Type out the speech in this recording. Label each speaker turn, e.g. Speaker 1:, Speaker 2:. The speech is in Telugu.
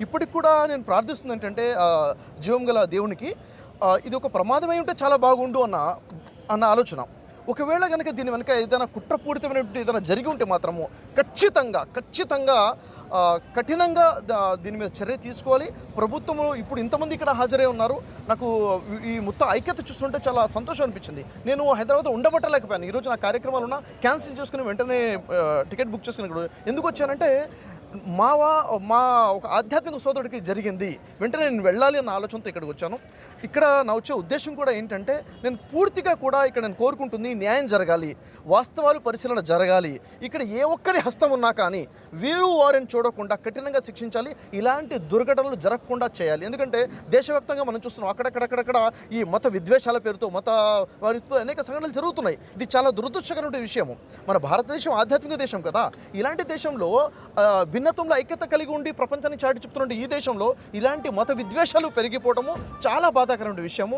Speaker 1: ఇప్పటికి కూడా నేను ప్రార్థిస్తుంది ఏంటంటే జీవం గల దేవునికి ఇది ఒక ప్రమాదమై ఉంటే చాలా బాగుండు అన్న ఆలోచన. ఒకవేళ గనుక దీని వెనక ఏదైనా కుట్రపూరితమైనటువంటి ఏదైనా జరిగి ఉంటే మాత్రము ఖచ్చితంగా కఠినంగా దీని మీద చర్య తీసుకోవాలి. ప్రభుత్వము ఇప్పుడు ఇంతమంది ఇక్కడ హాజరై ఉన్నారు. నాకు ఈ మొత్తం ఐక్యత చూస్తుంటే చాలా సంతోషం అనిపించింది. నేను హైదరాబాద్ ఉండబట్టలేకపోయాను. ఈరోజు నా కార్యక్రమాలున్నా క్యాన్సిల్ చేసుకుని వెంటనే టికెట్ బుక్ చేసుకుని ఇక్కడ ఎందుకు వచ్చానంటే మా ఒక ఆధ్యాత్మిక సోదరుడికి జరిగింది, వెంటనే నేను వెళ్ళాలి అన్న ఆలోచనతో ఇక్కడికి వచ్చాను. ఇక్కడ నా వచ్చే ఉద్దేశం కూడా ఏంటంటే నేను పూర్తిగా కూడా ఇక్కడ నేను కోరుకుంటుంది న్యాయం జరగాలి, వాస్తవాలు పరిశీలన జరగాలి. ఇక్కడ ఏ ఒక్కరి హస్తం ఉన్నా కానీ వీరు వారిని చూడకుండా కఠినంగా శిక్షించాలి. ఇలాంటి దుర్ఘటనలు జరగకుండా చేయాలి. ఎందుకంటే దేశవ్యాప్తంగా మనం చూస్తున్నాం అక్కడక్కడ ఈ మత విద్వేషాల పేరుతో వారితో అనేక సంఘటనలు జరుగుతున్నాయి. ఇది చాలా దురదృష్టకరమైన విషయము. మన భారతదేశం ఆధ్యాత్మిక దేశం కదా. ఇలాంటి దేశంలో భిన్నత్వంలో ఐక్యత కలిగి ఉండి ప్రపంచాన్ని చాటి చెప్తున్న ఈ దేశంలో ఇలాంటి మత విద్వేషాలు పెరిగిపోవడము చాలా బాధాకరమైన విషయము.